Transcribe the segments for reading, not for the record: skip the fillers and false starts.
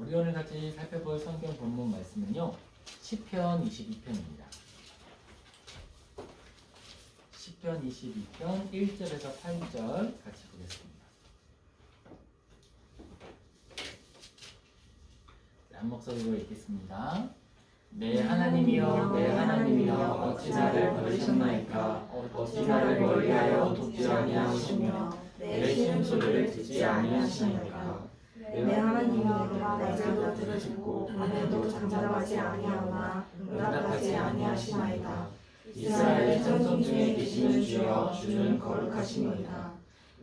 우리 오늘 같이 살펴볼 성경 본문 말씀은요, 시편 22편입니다. 시편 22편 1절에서 8절 같이 보겠습니다. 한 목소리로 읽겠습니다. 내 하나님이여, 내 하나님이여, 어찌 나를 버리셨나이까? 어찌 나를 멀리하여 돕지 아니하시며 내 신음소리를 듣지 아니하시나이까? 내 하나님이여, 내가 날들도 들으시고 밤에도 잠잠하지 아니하오나 응답하지 아니하시나이다. 이스라엘의 천성 중에 계시는 주여, 주는 거룩하시니이다.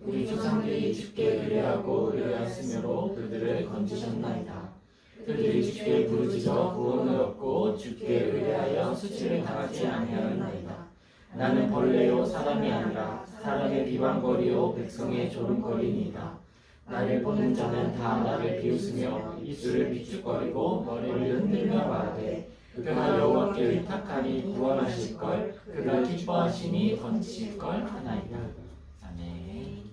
우리 조상들이 주께 의뢰하고 의뢰하였으므로 그들을 건지셨나이다. 그들이 주께 부르짖어 구원을 얻고 주께 의뢰하여 수치를 당하지 아니하였나이다. 나는 벌레요 사람이 아니라 사람의 비방거리요 백성의 조롱거리니이다. 나를 보는 자는 다 나를 비웃으며 입술을 비축거리고 머리를 흔들며 말하되 그가 여호와께 의탁하니 구원하실걸, 그가 기뻐하시니 건지실걸 하나이다. 아멘.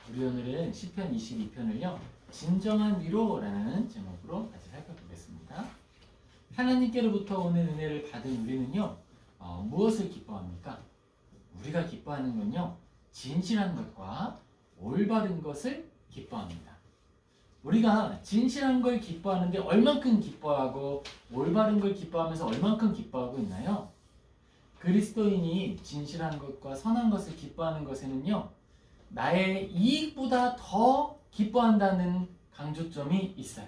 우리 오늘은 시편 22편을요, 진정한 위로라는 제목으로 같이 살펴보겠습니다. 하나님께로부터 오는 은혜를 받은 우리는요, 무엇을 기뻐합니까? 우리가 기뻐하는 건요, 진실한 것과 올바른 것을 기뻐합니다. 우리가 진실한 걸 기뻐하는데 얼만큼 기뻐하고 올바른 걸 기뻐하면서 얼만큼 기뻐하고 있나요? 그리스도인이 진실한 것과 선한 것을 기뻐하는 것에는요, 나의 이익보다 더 기뻐한다는 강조점이 있어요.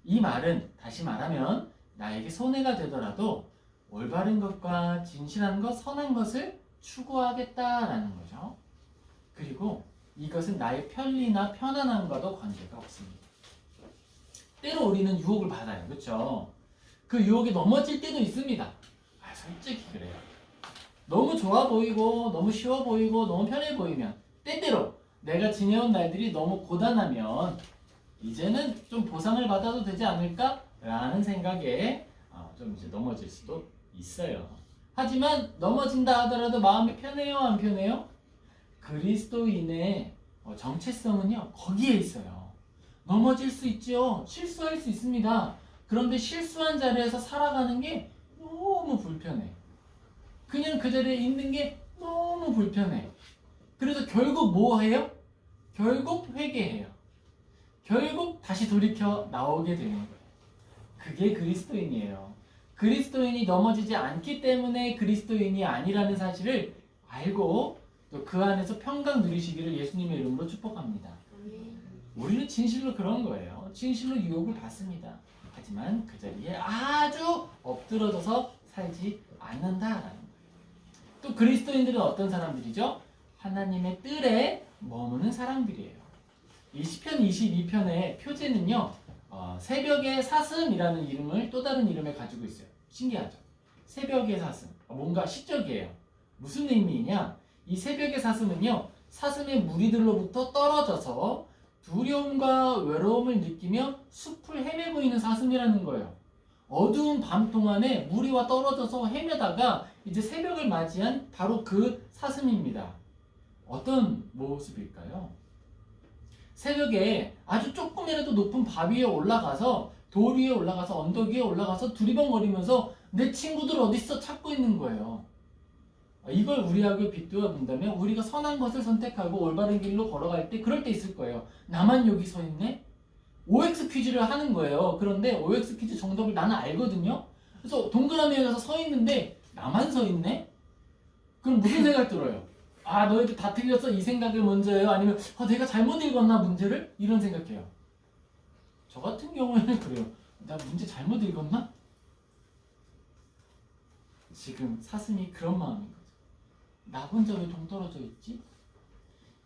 이 말은 다시 말하면 나에게 손해가 되더라도 올바른 것과 진실한 것, 선한 것을 추구하겠다라는 거죠. 그리고 이것은 나의 편리나 편안함과도 관계가 없습니다. 때로 우리는 유혹을 받아요. 그렇죠? 그 유혹에 넘어질 때도 있습니다. 솔직히 그래요. 너무 좋아 보이고 너무 쉬워 보이고 너무 편해 보이면, 때때로 내가 지내온 날들이 너무 고단하면 이제는 좀 보상을 받아도 되지 않을까? 라는 생각에 좀 이제 넘어질 수도 있어요. 하지만 넘어진다 하더라도 마음이 편해요, 안 편해요? 그리스도인의 정체성은요, 거기에 있어요. 넘어질 수 있죠. 실수할 수 있습니다. 그런데 실수한 자리에서 살아가는 게 너무 불편해. 그냥 그 자리에 있는 게 너무 불편해. 그래서 결국 뭐 해요? 결국 회개해요. 결국 다시 돌이켜 나오게 되는 거예요. 그게 그리스도인이에요. 그리스도인이 넘어지지 않기 때문에 그리스도인이 아니라는 사실을 알고 또 그 안에서 평강 누리시기를 예수님의 이름으로 축복합니다. 우리는 진실로 그런 거예요. 진실로 유혹을 받습니다. 하지만 그 자리에 아주 엎드러져서 살지 않는다라는 거예요. 또 그리스도인들은 어떤 사람들이죠? 하나님의 뜰에 머무는 사람들이에요. 이 시편 22편의 표제는요, 새벽의 사슴이라는 이름을, 또 다른 이름을 가지고 있어요. 신기하죠? 새벽의 사슴. 뭔가 시적이에요. 무슨 의미냐? 이 새벽의 사슴은요, 사슴의 무리들로부터 떨어져서 두려움과 외로움을 느끼며 숲을 헤매고 있는 사슴이라는 거예요. 어두운 밤 동안에 무리와 떨어져서 헤매다가 이제 새벽을 맞이한 바로 그 사슴입니다. 어떤 모습일까요? 새벽에 아주 조금이라도 높은 바 위에 올라가서, 돌 위에 올라가서, 언덕 위에 올라가서 두리번거리면서 내 친구들 어딨어 찾고 있는 거예요. 이걸 우리하고 비교해 본다면 우리가 선한 것을 선택하고 올바른 길로 걸어갈 때 그럴 때 있을 거예요. 나만 여기 서 있네? OX 퀴즈를 하는 거예요. 그런데 OX 퀴즈 정답을 나는 알거든요. 그래서 동그라미에 가서 서 있는데 나만 서 있네? 그럼 무슨 생각 들어요? 너희들 다 틀렸어, 이 생각을 먼저 해요? 아니면 내가 잘못 읽었나 문제를? 이런 생각해요. 저 같은 경우에는 그래요. 나 문제 잘못 읽었나? 지금 사슴이 그런 마음인 거죠. 나 혼자 왜 동떨어져 있지?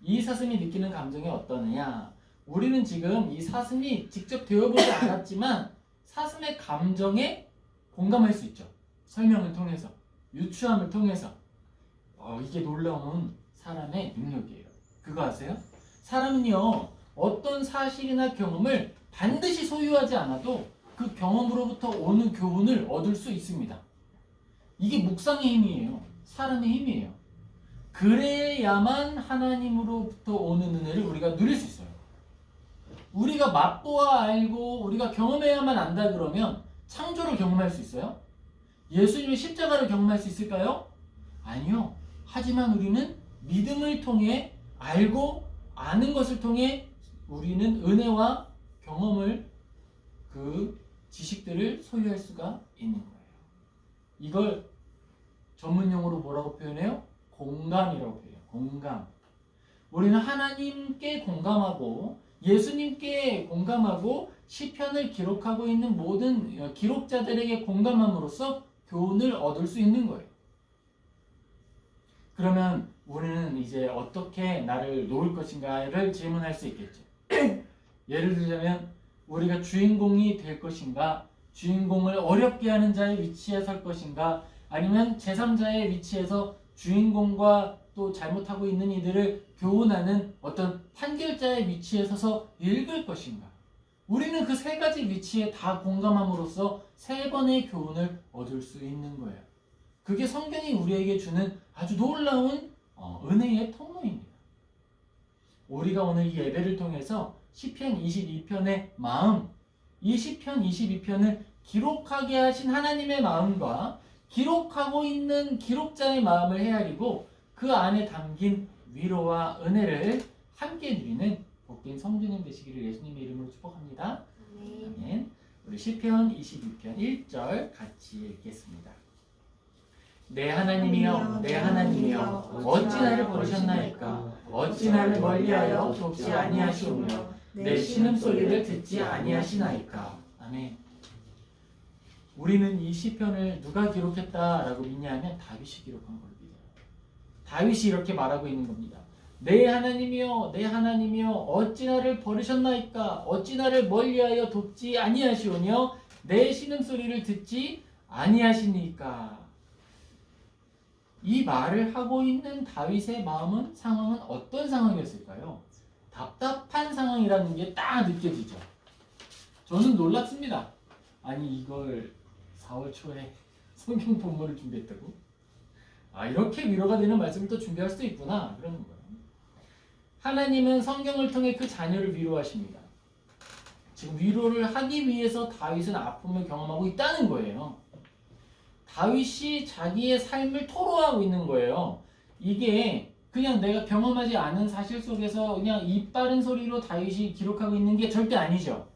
이 사슴이 느끼는 감정이 어떠느냐? 우리는 지금 이 사슴이 직접 되어보지 않았지만 사슴의 감정에 공감할 수 있죠. 설명을 통해서, 유추함을 통해서. 이게 놀라운 사람의 능력이에요. 그거 아세요? 사람은요, 어떤 사실이나 경험을 반드시 소유하지 않아도 그 경험으로부터 오는 교훈을 얻을 수 있습니다. 이게 묵상의 힘이에요. 사람의 힘이에요. 그래야만 하나님으로부터 오는 은혜를 우리가 누릴 수 있어요. 우리가 맛보아 알고 우리가 경험해야만 안다 그러면 창조를 경험할 수 있어요? 예수님의 십자가를 경험할 수 있을까요? 아니요. 하지만 우리는 믿음을 통해 알고 아는 것을 통해 우리는 은혜와 경험을 그 지식들을 소유할 수가 있는 거예요. 이걸 전문용어로 뭐라고 표현해요? 공감이라고 표현해요. 공감. 우리는 하나님께 공감하고 예수님께 공감하고 시편을 기록하고 있는 모든 기록자들에게 공감함으로써 교훈을 얻을 수 있는 거예요. 그러면 우리는 이제 어떻게 나를 놓을 것인가를 질문할 수 있겠죠. 예를 들자면 우리가 주인공이 될 것인가, 주인공을 어렵게 하는 자의 위치에 설 것인가, 아니면 제3자의 위치에서 주인공과 또 잘못하고 있는 이들을 교훈하는 어떤 판결자의 위치에 서서 읽을 것인가. 우리는 그 세 가지 위치에 다 공감함으로써 세 번의 교훈을 얻을 수 있는 거예요. 그게 성경이 우리에게 주는 아주 놀라운 은혜의 통로입니다. 우리가 오늘 이 예배를 통해서 시편 22편의 마음, 이 시편 22편을 기록하게 하신 하나님의 마음과 기록하고 있는 기록자의 마음을 헤아리고 그 안에 담긴 위로와 은혜를 함께 누리는 복된 성도님 되시기를 예수님의 이름으로 축복합니다. 아멘. 우리 시편 22편 1절 같이 읽겠습니다. 내 하나님이여, 내 하나님이여, 어찌 나를 버리셨나이까? 어찌 나를 멀리하여 돕지 아니하시오며 내 신음소리를 듣지 아니하시나이까? 아멘. 우리는 이 시편을 누가 기록했다라고 믿냐면 다윗이 기록한 걸 믿어요. 다윗이 이렇게 말하고 있는 겁니다. 내 하나님이여, 내 하나님이여, 어찌 나를 버리셨나이까? 어찌 나를 멀리하여 돕지 아니하시오며 내 신음소리를 듣지 아니하시니까? 이 말을 하고 있는 다윗의 상황은 어떤 상황이었을까요? 답답한 상황이라는 게 딱 느껴지죠. 저는 놀랐습니다. 아니 이걸 4월 초에 성경 본문을 준비했다고? 이렇게 위로가 되는 말씀을 또 준비할 수도 있구나 그런 거예요. 하나님은 성경을 통해 그 자녀를 위로하십니다. 지금 위로를 하기 위해서 다윗은 아픔을 경험하고 있다는 거예요. 다윗이 자기의 삶을 토로하고 있는 거예요. 이게 그냥 내가 경험하지 않은 사실 속에서 그냥 입 바른 소리로 다윗이 기록하고 있는 게 절대 아니죠.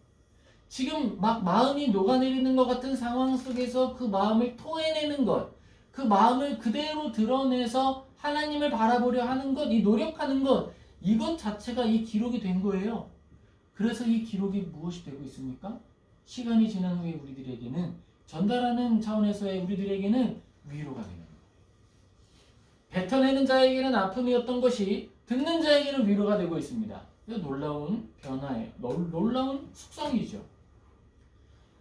지금 막 마음이 녹아내리는 것 같은 상황 속에서 그 마음을 토해내는 것, 그 마음을 그대로 드러내서 하나님을 바라보려 하는 것, 이 노력하는 것, 이것 자체가 이 기록이 된 거예요. 그래서 이 기록이 무엇이 되고 있습니까? 시간이 지난 후에 우리들에게는 전달하는 차원에서의 우리들에게는 위로가 되는 거예요. 뱉어내는 자에게는 아픔이었던 것이 듣는 자에게는 위로가 되고 있습니다. 이거 놀라운 변화예요. 놀라운 숙성이죠.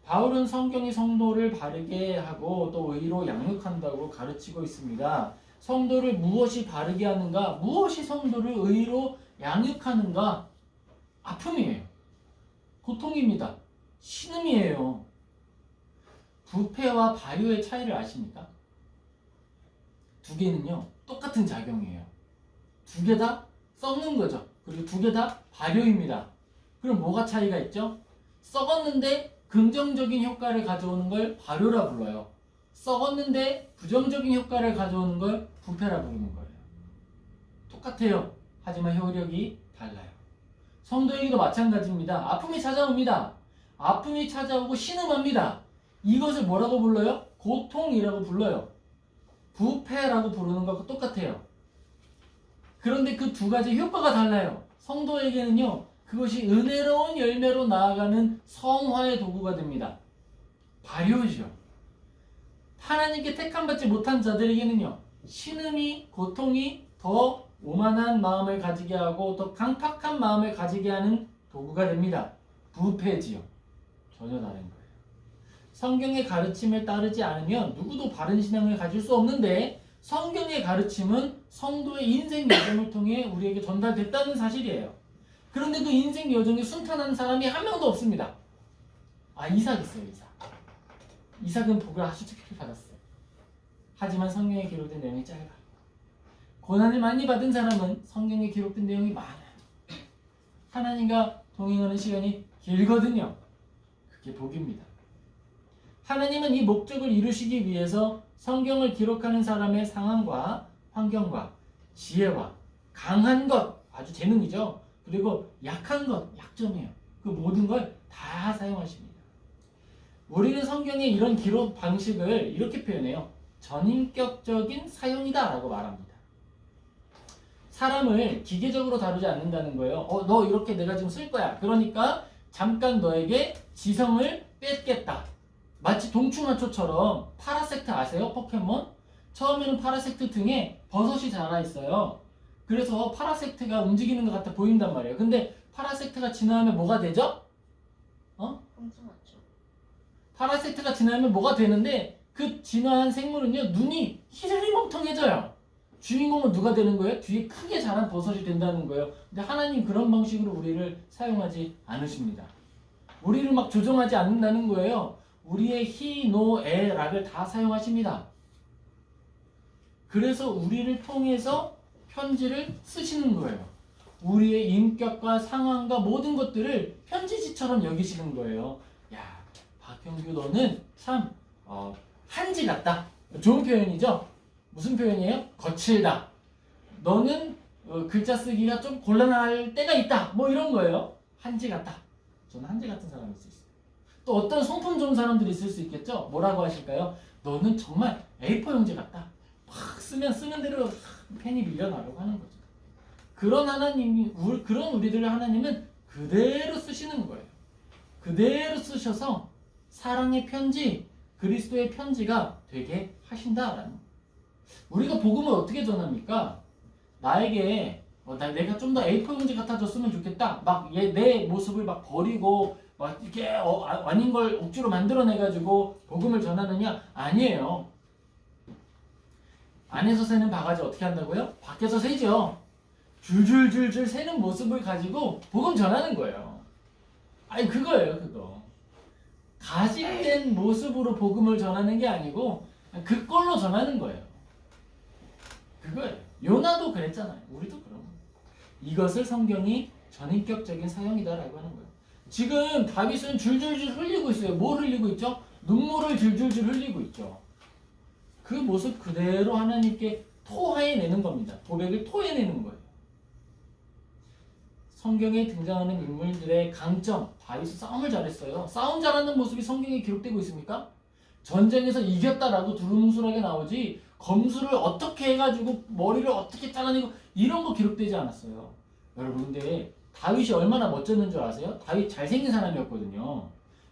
바울은 성경이 성도를 바르게 하고 또 의로 양육한다고 가르치고 있습니다. 성도를 무엇이 바르게 하는가? 무엇이 성도를 의로 양육하는가? 아픔이에요. 고통입니다. 신음이에요. 부패와 발효의 차이를 아십니까? 두 개는요 똑같은 작용이에요. 두 개 다 썩는 거죠. 그리고 두 개 다 발효입니다. 그럼 뭐가 차이가 있죠? 썩었는데 긍정적인 효과를 가져오는 걸 발효라 불러요. 썩었는데 부정적인 효과를 가져오는 걸 부패라 부르는 거예요. 똑같아요. 하지만 효력이 달라요. 성도에게도 마찬가지입니다. 아픔이 찾아옵니다. 아픔이 찾아오고 신음합니다. 이것을 뭐라고 불러요? 고통이라고 불러요. 부패라고 부르는 것과 똑같아요. 그런데 그 두 가지 효과가 달라요. 성도에게는요, 그것이 은혜로운 열매로 나아가는 성화의 도구가 됩니다. 발효죠. 하나님께 택함받지 못한 자들에게는요, 신음이, 고통이 더 오만한 마음을 가지게 하고 더 강팍한 마음을 가지게 하는 도구가 됩니다. 부패지요. 전혀 다른 거예요. 성경의 가르침을 따르지 않으면 누구도 바른 신앙을 가질 수 없는데 성경의 가르침은 성도의 인생 여정을 통해 우리에게 전달됐다는 사실이에요. 그런데 그 인생 여정에 순탄한 사람이 한 명도 없습니다. 이삭 있어요. 이삭은 복을 아주 특별히 받았어요. 하지만 성경에 기록된 내용이 짧아요. 고난을 많이 받은 사람은 성경에 기록된 내용이 많아요. 하나님과 통행하는 시간이 길거든요. 그게 복입니다. 하나님은 이 목적을 이루시기 위해서 성경을 기록하는 사람의 상황과 환경과 지혜와 강한 것, 아주 재능이죠. 그리고 약한 것, 약점이에요. 그 모든 걸 다 사용하십니다. 우리는 성경의 이런 기록 방식을 이렇게 표현해요. 전인격적인 사용이다 라고 말합니다. 사람을 기계적으로 다루지 않는다는 거예요. 너 이렇게 내가 지금 쓸 거야. 그러니까 잠깐 너에게 지성을 뺏겠다. 마치 동충하초처럼 파라섹트 아세요? 포켓몬? 처음에는 파라섹트 등에 버섯이 자라 있어요. 그래서 파라섹트가 움직이는 것 같아 보인단 말이에요. 근데 파라섹트가 지나면 뭐가 되죠? 동충하초. 파라섹트가 지나면 뭐가 되는데 그 진화한 생물은요 눈이 희리멍텅해져요. 주인공은 누가 되는 거예요? 뒤에 크게 자란 버섯이 된다는 거예요. 근데 하나님 그런 방식으로 우리를 사용하지 않으십니다. 우리를 막 조종하지 않는다는 거예요. 우리의 히, 노, 에, 락을 다 사용하십니다. 그래서 우리를 통해서 편지를 쓰시는 거예요. 우리의 인격과 상황과 모든 것들을 편지지처럼 여기시는 거예요. 야, 박형규 너는 참 한지 같다. 좋은 표현이죠? 무슨 표현이에요? 거칠다. 너는 글자 쓰기가 좀 곤란할 때가 있다. 뭐 이런 거예요. 한지 같다. 저는 한지 같은 사람이 있을 수 있어요. 또 어떤 성품 좋은 사람들이 있을 수 있겠죠? 뭐라고 하실까요? 너는 정말 A4 용지 같다. 막 쓰면 쓰는 대로 펜이 밀려나려고 하는 거죠. 그런 하나님이, 그런 우리들을 하나님은 그대로 쓰시는 거예요. 그대로 쓰셔서 사랑의 편지, 그리스도의 편지가 되게 하신다라는 거예요. 우리가 복음을 어떻게 전합니까? 나에게 내가 좀 더 A4 용지 같아졌으면 좋겠다. 막 내 모습을 막 버리고 막 이렇게 아닌 걸 억지로 만들어내가지고 복음을 전하느냐? 아니에요. 안에서 새는 바가지 어떻게 한다고요? 밖에서 새죠. 줄줄줄줄 새는 모습을 가지고 복음 전하는 거예요. 아니 그거예요, 그거. 가진된 모습으로 복음을 전하는 게 아니고 그걸로 전하는 거예요. 그거예요. 요나도 그랬잖아요. 우리도 그런 거예요. 이것을 성경이 전인격적인 사용이다라고 하는 거예요. 지금 다윗은 줄줄줄 흘리고 있어요. 뭘 흘리고 있죠? 눈물을 줄줄줄 흘리고 있죠. 그 모습 그대로 하나님께 토해내는 겁니다. 고백을 토해내는 거예요. 성경에 등장하는 인물들의 강점, 다윗은 싸움을 잘했어요. 싸움 잘하는 모습이 성경에 기록되고 있습니까? 전쟁에서 이겼다라고 두루뭉술하게 나오지 검술을 어떻게 해가지고 머리를 어떻게 잘라내고 이런 거 기록되지 않았어요. 여러분 근데 다윗이 얼마나 멋졌는 줄 아세요? 다윗 잘생긴 사람이었거든요.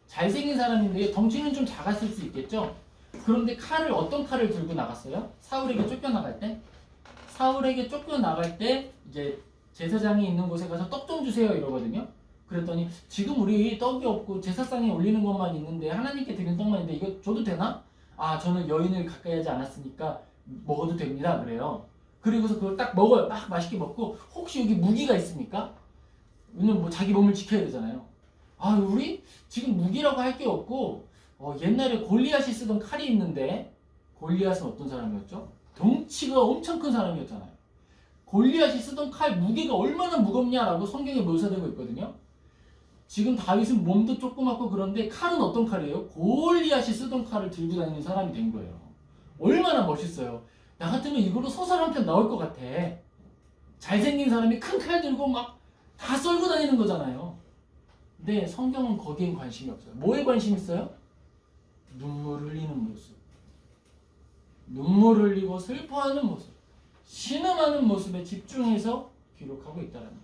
잘생긴 사람인데 덩치는 좀 작았을 수 있겠죠? 그런데 어떤 칼을 들고 나갔어요? 사울에게 쫓겨나갈 때? 사울에게 쫓겨나갈 때 이제 제사장이 있는 곳에 가서 떡 좀 주세요 이러거든요. 그랬더니 지금 우리 떡이 없고 제사상에 올리는 것만 있는데 하나님께 드리는 떡만 있는데 이거 줘도 되나? 아 저는 여인을 가까이 하지 않았으니까 먹어도 됩니다 그래요. 그리고서 그걸 딱 먹어요. 막 맛있게 먹고 혹시 여기 무기가 있습니까? 왜냐면 뭐 자기 몸을 지켜야 되잖아요. 아 우리 지금 무기라고 할 게 없고 옛날에 골리앗이 쓰던 칼이 있는데 골리앗은 어떤 사람이었죠? 덩치가 엄청 큰 사람이었잖아요. 골리앗이 쓰던 칼 무게가 얼마나 무겁냐라고 성경에 묘사되고 있거든요. 지금 다윗은 몸도 조그맣고 그런데 칼은 어떤 칼이에요? 골리앗이 쓰던 칼을 들고 다니는 사람이 된 거예요. 얼마나 멋있어요. 나 같으면 이걸로 소설 한 편 나올 것 같아. 잘생긴 사람이 큰 칼 들고 막 다 썰고 다니는 거잖아요. 근데 성경은 거기엔 관심이 없어요. 뭐에 관심 있어요? 눈물 흘리는 모습. 눈물 흘리고 슬퍼하는 모습. 신음하는 모습에 집중해서 기록하고 있다는 거예요.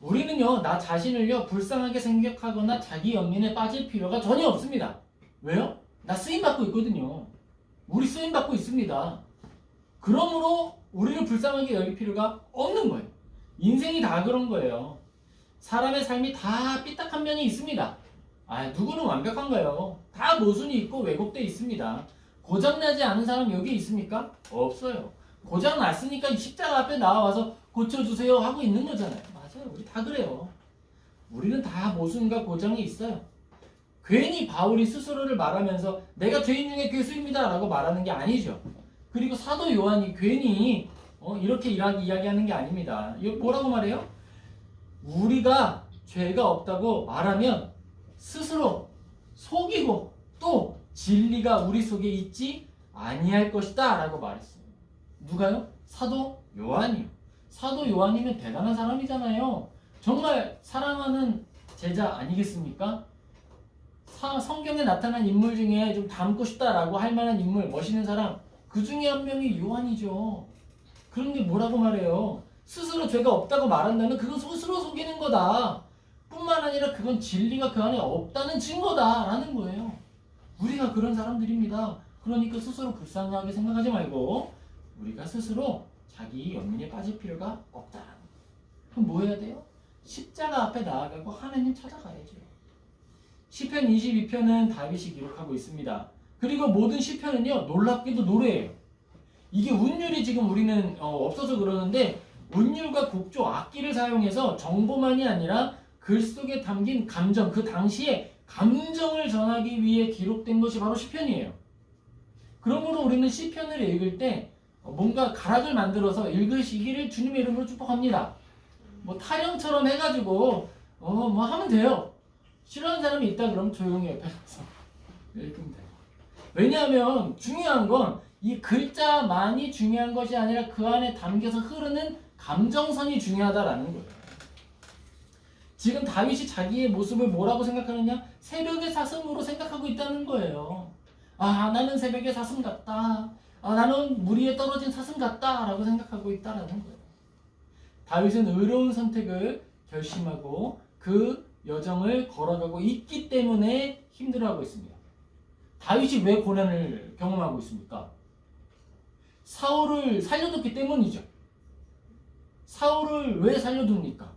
우리는요, 나 자신을요, 불쌍하게 생각하거나 자기 연민에 빠질 필요가 전혀 없습니다. 왜요? 나 쓰임받고 있거든요. 우리 쓰임받고 있습니다. 그러므로 우리를 불쌍하게 여길 필요가 없는 거예요. 인생이 다 그런 거예요. 사람의 삶이 다 삐딱한 면이 있습니다. 누구는 완벽한가요? 다 모순이 있고 왜곡돼 있습니다. 고장나지 않은 사람 여기 있습니까? 없어요. 고장났으니까 십자가 앞에 나와서 고쳐주세요 하고 있는 거잖아요. 맞아요. 우리 다 그래요. 우리는 다 모순과 고장이 있어요. 괜히 바울이 스스로를 말하면서 내가 죄인 중에 괴수입니다 라고 말하는 게 아니죠. 그리고 사도 요한이 괜히 이렇게 이야기하는 게 아닙니다. 이거 뭐라고 말해요? 우리가 죄가 없다고 말하면 스스로 속이고 또 진리가 우리 속에 있지 아니할 것이다 라고 말했어요. 누가요? 사도 요한이요. 사도 요한이면 대단한 사람이잖아요. 정말 사랑하는 제자 아니겠습니까? 성경에 나타난 인물 중에 좀 닮고 싶다라고 할 만한 인물, 멋있는 사람, 그 중에 한 명이 요한이죠. 그런데 뭐라고 말해요? 스스로 죄가 없다고 말한다면 그건 스스로 속이는 거다. 뿐만 아니라 그건 진리가 그 안에 없다는 증거다라는 거예요. 우리가 그런 사람들입니다. 그러니까 스스로 불쌍하게 생각하지 말고 우리가 스스로 자기 연민에 빠질 필요가 없다라는 거예요. 그럼 뭐 해야 돼요? 십자가 앞에 나아가고 하나님 찾아가야죠. 시편 22편은 다윗이 기록하고 있습니다. 그리고 모든 시편은요 놀랍게도 노래예요. 이게 운율이 지금 우리는 없어서 그러는데 운율과 곡조, 악기를 사용해서 정보만이 아니라 글 속에 담긴 감정, 그 당시에 감정을 전하기 위해 기록된 것이 바로 시편이에요. 그러므로 우리는 시편을 읽을 때 뭔가 가락을 만들어서 읽으시기를 주님의 이름으로 축복합니다. 뭐 타령처럼 해가지고 뭐 하면 돼요. 싫어하는 사람이 있다 그러면 조용히 옆에 가서 읽으면 돼요. 왜냐하면 중요한 건 이 글자만이 중요한 것이 아니라 그 안에 담겨서 흐르는 감정선이 중요하다라는 거예요. 지금 다윗이 자기의 모습을 뭐라고 생각하느냐? 새벽의 사슴으로 생각하고 있다는 거예요. 아, 나는 새벽의 사슴 같다. 아, 나는 물 위에 떨어진 사슴 같다 라고 생각하고 있다라는 거예요. 다윗은 의로운 선택을 결심하고 그 여정을 걸어가고 있기 때문에 힘들어하고 있습니다. 다윗이 왜 고난을 경험하고 있습니까? 사울을 살려뒀기 때문이죠. 사울을 왜 살려둡니까?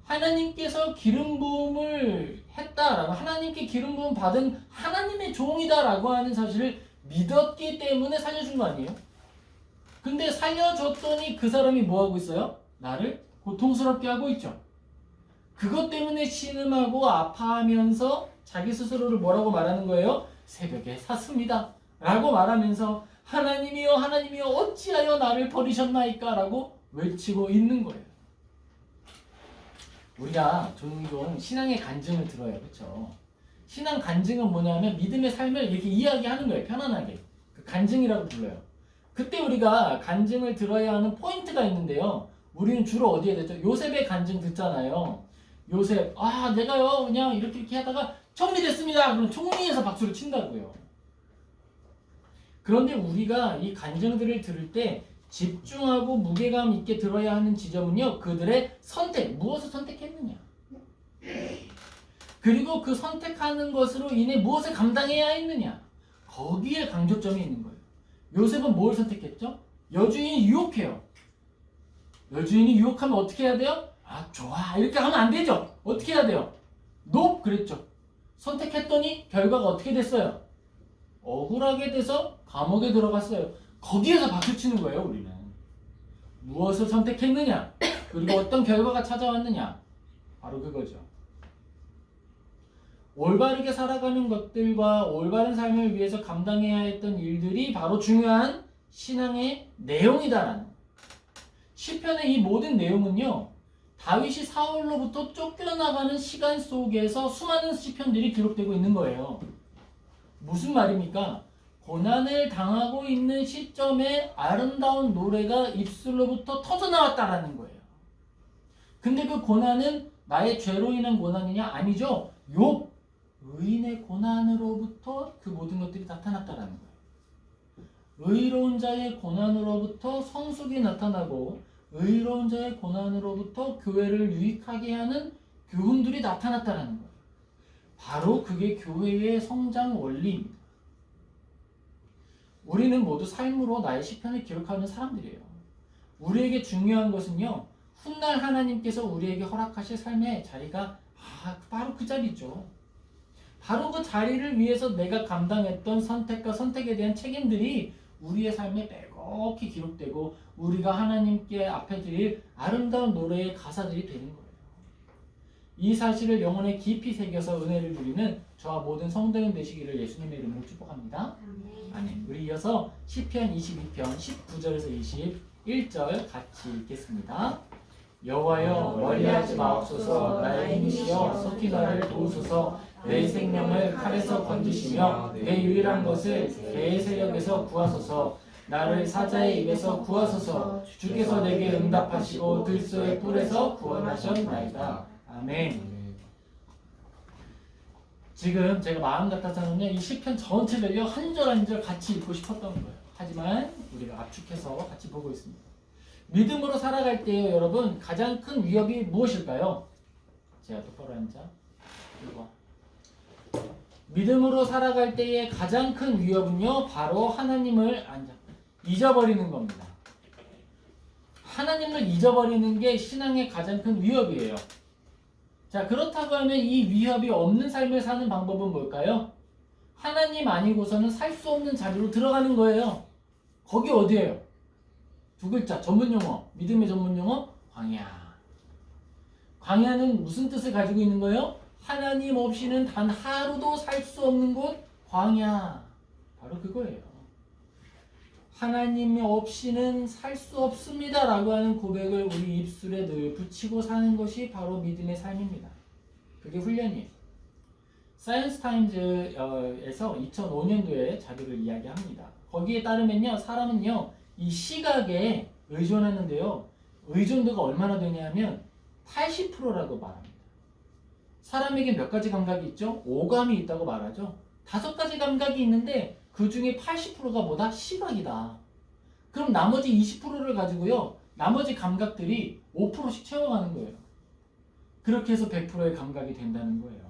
하나님께서 기름 부음을 했다라고, 하나님께 기름 부음 받은 하나님의 종이다라고 하는 사실을 믿었기 때문에 살려준 거 아니에요? 근데 살려줬더니 그 사람이 뭐 하고 있어요? 나를 고통스럽게 하고 있죠. 그것 때문에 신음하고 아파하면서 자기 스스로를 뭐라고 말하는 거예요? 새벽의 사슴이다 라고 말하면서 하나님이여 하나님이여 어찌하여 나를 버리셨나이까 라고 외치고 있는 거예요. 우리가 종종 신앙의 간증을 들어요. 그렇죠? 신앙 간증은 뭐냐면 믿음의 삶을 이렇게 이야기하는 거예요. 편안하게. 그 간증이라고 불러요. 그때 우리가 간증을 들어야 하는 포인트가 있는데요. 우리는 주로 어디에 듣죠? 요셉의 간증 듣잖아요. 요셉, 내가요 그냥 이렇게 하다가 총리됐습니다. 그럼 총리에서 박수를 친다고요. 그런데 우리가 이 간증들을 들을 때 집중하고 무게감 있게 들어야 하는 지점은요, 그들의 선택, 무엇을 선택했느냐, 그리고 그 선택하는 것으로 인해 무엇을 감당해야 했느냐, 거기에 강조점이 있는 거예요. 요셉은 뭘 선택했죠? 여주인이 유혹해요. 여주인이 유혹하면 어떻게 해야 돼요? 좋아, 이렇게 하면 안 되죠. 어떻게 해야 돼요? 노! 그랬죠. 선택했더니 결과가 어떻게 됐어요? 억울하게 돼서 감옥에 들어갔어요. 거기에서 박수치는 거예요. 우리는 무엇을 선택했느냐, 그리고 어떤 결과가 찾아왔느냐, 바로 그거죠. 올바르게 살아가는 것들과 올바른 삶을 위해서 감당해야 했던 일들이 바로 중요한 신앙의 내용이다라는. 시편의 이 모든 내용은요, 다윗이 사울로부터 쫓겨나가는 시간 속에서 수많은 시편들이 기록되고 있는 거예요. 무슨 말입니까? 고난을 당하고 있는 시점에 아름다운 노래가 입술로부터 터져나왔다라는 거예요. 근데 그 고난은 나의 죄로 인한 고난이냐? 아니죠. 욥, 의인의 고난으로부터 그 모든 것들이 나타났다라는 거예요. 의로운 자의 고난으로부터 성숙이 나타나고 의로운 자의 고난으로부터 교회를 유익하게 하는 교훈들이 나타났다라는 거예요. 바로 그게 교회의 성장 원리입니다. 우리는 모두 삶으로 나의 시편을 기록하는 사람들이에요. 우리에게 중요한 것은요, 훗날 하나님께서 우리에게 허락하실 삶의 자리가 바로 그 자리죠. 바로 그 자리를 위해서 내가 감당했던 선택과 선택에 대한 책임들이 우리의 삶에 빼곡히 기록되고 우리가 하나님께 앞에 드릴 아름다운 노래의 가사들이 되는 거예요. 이 사실을 영혼에 깊이 새겨서 은혜를 누리는 저와 모든 성도님 되시기를 예수님의 이름으로 축복합니다. 아멘. 우리 이어서 시편 22편 19절에서 21절 같이 읽겠습니다. 여호와여 멀리하지 마옵소서. 나의 힘이시여 속히 나를 도우소서. 내 생명을 칼에서 건지시며 내 유일한 것을 개의 세력에서 구하소서. 나를 사자의 입에서 구하소서. 주께서 내게 응답하시고 들소의 뿔에서 구원하셨나이다. 아멘. 지금 제가 마음 같아서는요, 이 시편 전체를요 한 절 한 절 같이 읽고 싶었던 거예요. 하지만 우리가 압축해서 같이 보고 있습니다. 믿음으로 살아갈 때요, 여러분, 가장 큰 위협이 무엇일까요? 제가 똑바로 앉아. 이거 봐. 믿음으로 살아갈 때의 가장 큰 위협은요, 바로 하나님을 잊어버리는 겁니다. 하나님을 잊어버리는 게 신앙의 가장 큰 위협이에요. 자, 그렇다고 하면 이 위협이 없는 삶을 사는 방법은 뭘까요? 하나님 아니고서는 살 수 없는 자리로 들어가는 거예요. 거기 어디예요? 두 글자, 전문용어, 믿음의 전문용어, 광야. 광야는 무슨 뜻을 가지고 있는 거예요? 하나님 없이는 단 하루도 살 수 없는 곳, 광야. 바로 그거예요. 하나님 없이는 살 수 없습니다 라고 하는 고백을 우리 입술에 늘 붙이고 사는 것이 바로 믿음의 삶입니다. 그게 훈련이에요. 사이언스 타임즈에서 2005년도에 자료를 이야기합니다. 거기에 따르면요, 사람은요 이 시각에 의존하는데요, 의존도가 얼마나 되냐면 80%라고 말합니다. 사람에게 몇 가지 감각이 있죠? 오감이 있다고 말하죠. 5가지 감각이 있는데 그 중에 80%가 뭐다? 시각이다. 그럼 나머지 20%를 가지고요, 나머지 감각들이 5%씩 채워가는 거예요. 그렇게 해서 100%의 감각이 된다는 거예요.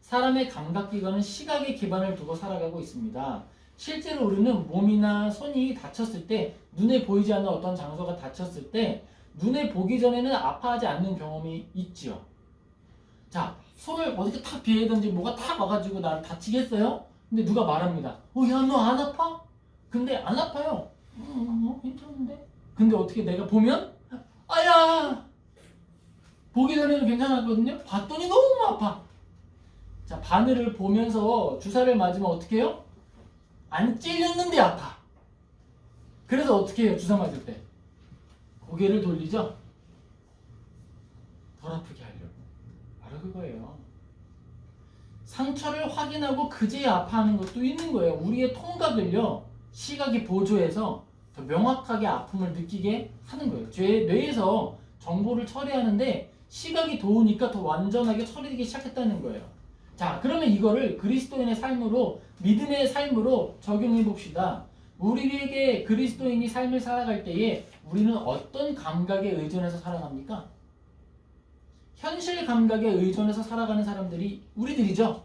사람의 감각기관은 시각에 기반을 두고 살아가고 있습니다. 실제로 우리는 몸이나 손이 다쳤을 때, 눈에 보이지 않는 어떤 장소가 다쳤을 때 눈에 보기 전에는 아파하지 않는 경험이 있지요. 자, 손을 어떻게 탁 비해든지 뭐가 탁 와가지고 나를 다치게 했어요? 근데 누가 말합니다. 야, 너 안 아파? 근데 안 아파요. 괜찮은데? 근데 어떻게 내가 보면 아야! 보기 전에는 괜찮았거든요? 봤더니 너무 아파. 자, 바늘을 보면서 주사를 맞으면 어떻게 해요? 안 찔렸는데 아파. 그래서 어떻게 해요? 주사 맞을 때 고개를 돌리죠? 덜 아프게 하려고. 바로 그거예요. 상처를 확인하고 그제야 아파하는 것도 있는 거예요. 우리의 통각을요, 시각이 보조해서 더 명확하게 아픔을 느끼게 하는 거예요. 뇌에서 정보를 처리하는데 시각이 도우니까 더 완전하게 처리되기 시작했다는 거예요. 자, 그러면 이거를 그리스도인의 삶으로, 믿음의 삶으로 적용해 봅시다. 우리에게 그리스도인이 삶을 살아갈 때에 우리는 어떤 감각에 의존해서 살아갑니까? 현실 감각에 의존해서 살아가는 사람들이 우리들이죠.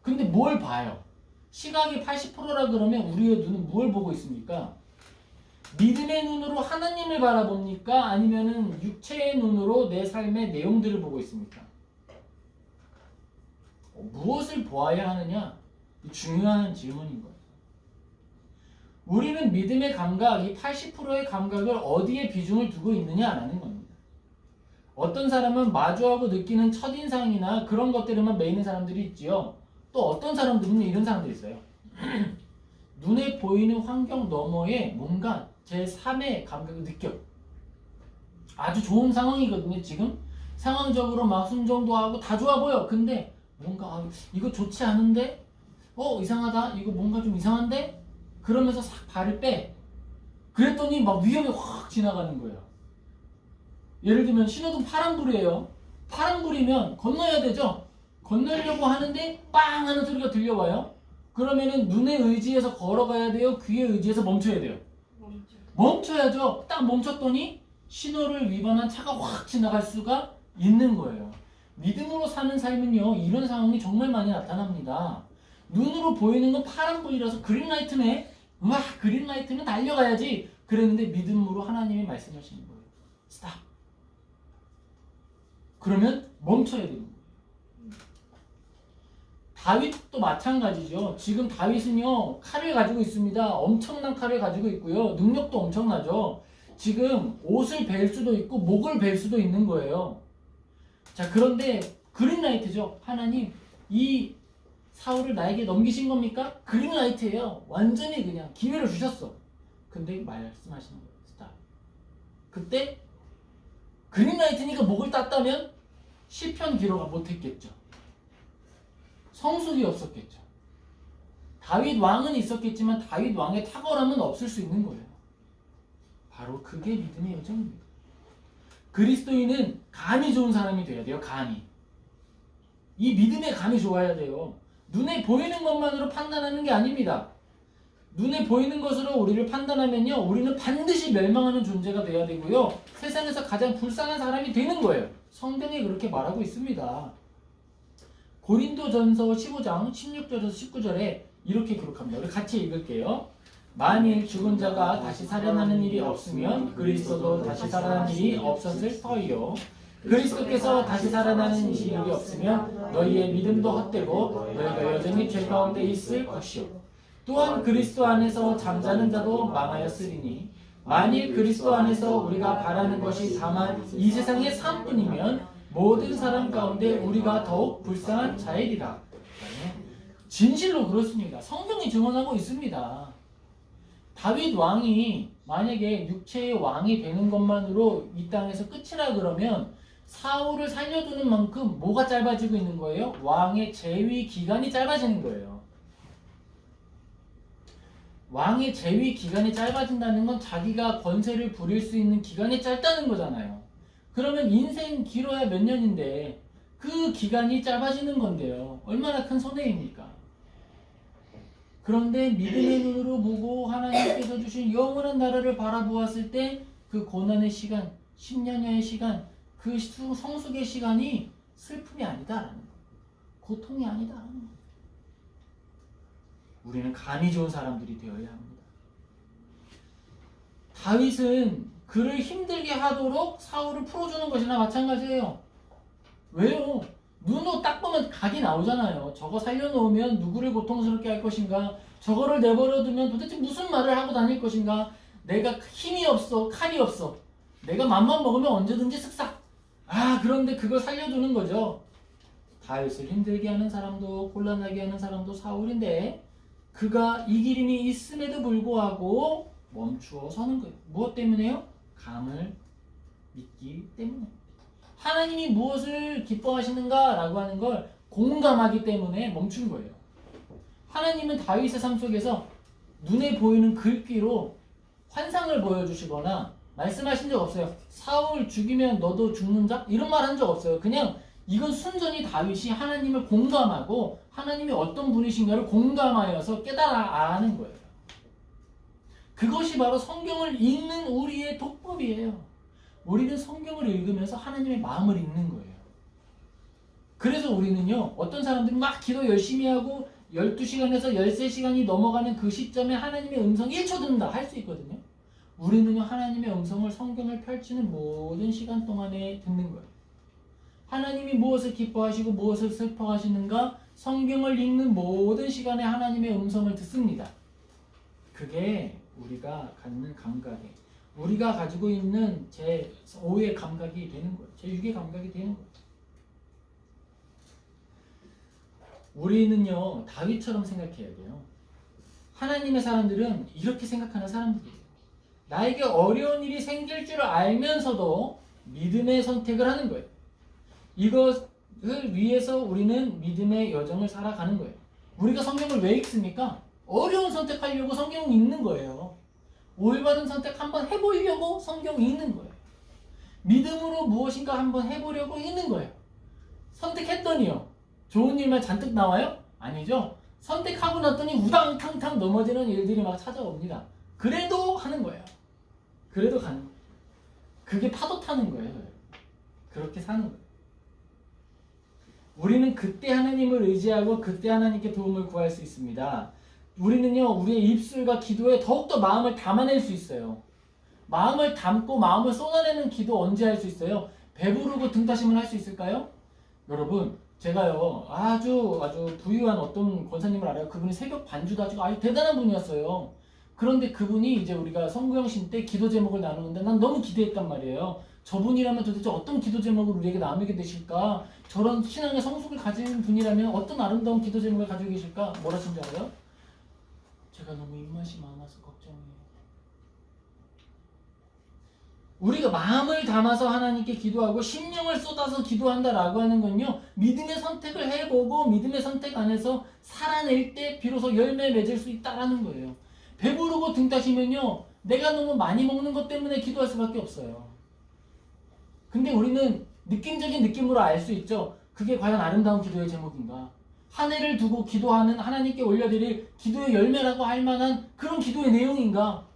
근데 뭘 봐요? 시각이 80%라 그러면 우리의 눈은 뭘 보고 있습니까? 믿음의 눈으로 하나님을 바라봅니까? 아니면은 육체의 눈으로 내 삶의 내용들을 보고 있습니까? 무엇을 보아야 하느냐? 중요한 질문인 거예요. 우리는 믿음의 감각, 이 80%의 감각을 어디에 비중을 두고 있느냐라는 겁니다. 어떤 사람은 마주하고 느끼는 첫인상이나 그런 것들에만 매이는 사람들이 있지요. 또 어떤 사람들은 이런 사람들이 있어요. 눈에 보이는 환경 너머에 뭔가 제3의 감각을 느껴. 아주 좋은 상황이거든요. 지금 상황적으로 막 순종도 하고 다 좋아 보여. 근데 뭔가 이거 좋지 않은데? 이상하다. 이거 뭔가 좀 이상한데? 그러면서 싹 발을 빼. 그랬더니 막 위험이 확 지나가는 거예요. 예를 들면 신호등 파란불이에요. 파란불이면 건너야 되죠. 건너려고 하는데 빵 하는 소리가 들려와요. 그러면은 눈에 의지해서 걸어가야 돼요? 귀에 의지해서 멈춰야 돼요? 멈춰야죠. 딱 멈췄더니 신호를 위반한 차가 확 지나갈 수가 있는 거예요. 믿음으로 사는 삶은요, 이런 상황이 정말 많이 나타납니다. 눈으로 보이는 건 파란불이라서 그린라이트네. 우와, 그린라이트는 달려가야지. 그랬는데 믿음으로 하나님이 말씀하시는 거예요. 스탑. 그러면 멈춰야 되는 거예요. 다윗도 마찬가지죠. 지금 다윗은요, 칼을 가지고 있습니다. 엄청난 칼을 가지고 있고요. 능력도 엄청나죠. 지금 옷을 벨 수도 있고 목을 벨 수도 있는 거예요. 자, 그런데 그린라이트죠. 하나님, 이 사울을 나에게 넘기신 겁니까? 그린라이트예요. 완전히 그냥 기회를 주셨어. 근데 말씀하시는 거예요. 스탑. 그때 그린라이트니까 목을 땄다면 시편 기록 못했겠죠. 성숙이 없었겠죠. 다윗 왕은 있었겠지만 다윗 왕의 탁월함은 없을 수 있는 거예요. 바로 그게 믿음의 여정입니다. 그리스도인은 감이 좋은 사람이 돼야 돼요. 감이. 이 믿음의 감이 좋아야 돼요. 눈에 보이는 것만으로 판단하는 게 아닙니다. 눈에 보이는 것으로 우리를 판단하면요, 우리는 반드시 멸망하는 존재가 돼야 되고요, 세상에서 가장 불쌍한 사람이 되는 거예요. 성경이 그렇게 말하고 있습니다. 고린도전서 15장 16절에서 19절에 이렇게 기록합니다. 우리 같이 읽을게요. 만일 죽은 자가 다시 살아나는 일이 없으면 그리스도도 다시 살아나는 일이 없었을 터이요. 그리스도께서 다시 살아나는 일이 없으면 너희의 믿음도 헛되고 너희가 여전히 죄 가운데 있을 것이요. 또한 그리스도 안에서 잠자는 자도 망하였으리니 만일 그리스도 안에서 우리가 바라는 것이 다만 이 세상의 삶뿐이면 모든 사람 가운데 우리가 더욱 불쌍한 자이리라. 진실로 그렇습니다. 성경이 증언하고 있습니다. 다윗 왕이 만약에 육체의 왕이 되는 것만으로 이 땅에서 끝이라 그러면 사울을 살려두는 만큼 뭐가 짧아지고 있는 거예요? 왕의 재위 기간이 짧아지는 거예요. 왕의 재위 기간이 짧아진다는 건 자기가 권세를 부릴 수 있는 기간이 짧다는 거잖아요. 그러면 인생 길어야 몇 년인데 그 기간이 짧아지는 건데요. 얼마나 큰 손해입니까? 그런데 믿음의 눈으로 보고 하나님께서 주신 영원한 나라를 바라보았을 때 그 고난의 시간, 10년여의 시간, 그 성숙의 시간이 슬픔이 아니다라는 거예요. 고통이 아니다라는 거예요. 우리는 감이 좋은 사람들이 되어야 합니다. 다윗은 그를 힘들게 하도록 사울을 풀어주는 것이나 마찬가지예요. 왜요? 눈으로 딱 보면 각이 나오잖아요. 저거 살려놓으면 누구를 고통스럽게 할 것인가? 저거를 내버려두면 도대체 무슨 말을 하고 다닐 것인가? 내가 힘이 없어, 칼이 없어. 내가 맘만 먹으면 언제든지 쓱싹. 그런데 그걸 살려두는 거죠. 다윗을 힘들게 하는 사람도 곤란하게 하는 사람도 사울인데 그가 이기림이 있음에도 불구하고 멈추어 서는 거예요. 무엇 때문에요? 감을 믿기 때문에. 하나님이 무엇을 기뻐하시는가 라고 하는 걸 공감하기 때문에 멈춘 거예요. 하나님은 다윗의 삶 속에서 눈에 보이는 글귀로 환상을 보여주시거나 말씀하신 적 없어요. 사울 죽이면 너도 죽는 자? 이런 말 한 적 없어요. 그냥 이건 순전히 다윗이 하나님을 공감하고 하나님이 어떤 분이신가를 공감하여서 깨달아 아는 거예요. 그것이 바로 성경을 읽는 우리의 독법이에요. 우리는 성경을 읽으면서 하나님의 마음을 읽는 거예요. 그래서 우리는요, 어떤 사람들이 막 기도 열심히 하고 12시간에서 13시간이 넘어가는 그 시점에 하나님의 음성 1초 듣는다 할 수 있거든요. 우리는요, 하나님의 음성을 성경을 펼치는 모든 시간 동안에 듣는 거예요. 하나님이 무엇을 기뻐하시고 무엇을 슬퍼하시는가 성경을 읽는 모든 시간에 하나님의 음성을 듣습니다. 그게 우리가 갖는 감각에 우리가 가지고 있는 제5의 감각이 되는 거예요. 제6의 감각이 되는 거예요. 우리는요, 다윗처럼 생각해야 돼요. 하나님의 사람들은 이렇게 생각하는 사람들이에요. 나에게 어려운 일이 생길 줄 알면서도 믿음의 선택을 하는 거예요. 이것을 위해서 우리는 믿음의 여정을 살아가는 거예요. 우리가 성경을 왜 읽습니까? 어려운 선택하려고 성경을 읽는 거예요. 올바른 선택 한번 해보려고 성경 읽는 거예요. 믿음으로 무엇인가 한번 해보려고 읽는 거예요. 선택했더니요, 좋은 일만 잔뜩 나와요? 아니죠. 선택하고 났더니 우당탕탕 넘어지는 일들이 막 찾아옵니다. 그래도 하는 거예요. 그래도 가는 거예요. 그게 파도 타는 거예요. 그렇게 사는 거예요. 우리는 그때 하나님을 의지하고 그때 하나님께 도움을 구할 수 있습니다. 우리는요, 우리의 입술과 기도에 더욱더 마음을 담아낼 수 있어요. 마음을 담고 마음을 쏟아내는 기도 언제 할 수 있어요? 배부르고 등 따시면 할 수 있을까요? 여러분, 제가요, 아주 부유한 어떤 권사님을 알아요. 그분이 새벽 반주도 하시고 아주 대단한 분이었어요. 그런데 그분이 이제 우리가 성구영신 때 기도 제목을 나누는데 난 너무 기대했단 말이에요. 저분이라면 도대체 어떤 기도 제목을 우리에게 나누게 되실까? 저런 신앙의 성숙을 가진 분이라면 어떤 아름다운 기도 제목을 가지고 계실까? 뭐라 하신 줄 알아요? 제가 너무 입맛이 많아서 걱정해요. 우리가 마음을 담아서 하나님께 기도하고 심령을 쏟아서 기도한다라고 하는 건요, 믿음의 선택을 해보고 믿음의 선택 안에서 살아낼 때 비로소 열매 맺을 수 있다라는 거예요. 배부르고 등 따시면요, 내가 너무 많이 먹는 것 때문에 기도할 수밖에 없어요. 근데 우리는 느낌적인 느낌으로 알 수 있죠. 그게 과연 아름다운 기도의 제목인가? 한 해를 두고 기도하는 하나님께 올려드릴 기도의 열매라고 할 만한 그런 기도의 내용인가?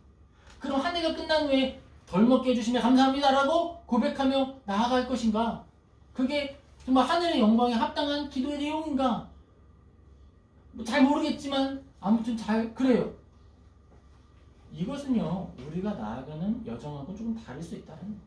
그럼 한 해가 끝난 후에 덜 먹게 해주시면 감사합니다라고 고백하며 나아갈 것인가? 그게 정말 하늘의 영광에 합당한 기도의 내용인가? 잘 모르겠지만 아무튼 그래요. 이것은요, 우리가 나아가는 여정하고 조금 다를 수 있다는 거예요.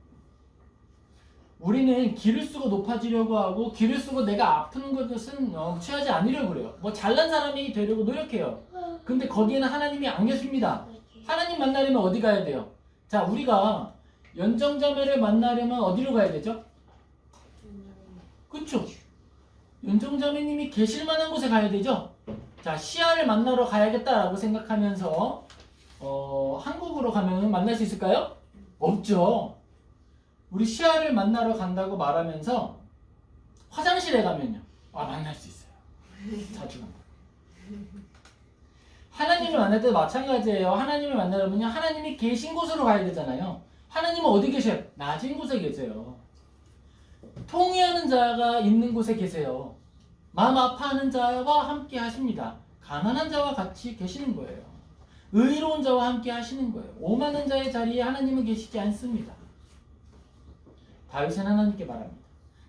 우리는 길을 쓰고 높아지려고 하고 길을 쓰고 내가 아픈 것은 취하지 않으려고 그래요. 뭐 잘난 사람이 되려고 노력해요. 근데 거기에는 하나님이 안 계십니다. 하나님 만나려면 어디 가야 돼요? 자, 우리가 연정자매를 만나려면 어디로 가야 되죠? 그쵸? 연정자매님이 계실 만한 곳에 가야 되죠? 자, 시아를 만나러 가야겠다라고 생각하면서 한국으로 가면 만날 수 있을까요? 없죠. 우리 시아를 만나러 간다고 말하면서 화장실에 가면요, 만날 수 있어요. 자주 간다. 하나님을 만날 때도 마찬가지예요. 하나님을 만나려면요, 하나님이 계신 곳으로 가야 되잖아요. 하나님은 어디 계셔요? 낮은 곳에 계세요. 통회하는 자가 있는 곳에 계세요. 마음 아파하는 자와 함께 하십니다. 가난한 자와 같이 계시는 거예요. 의로운 자와 함께 하시는 거예요. 오만한 자의 자리에 하나님은 계시지 않습니다. 다윗은 하나님께 말합니다.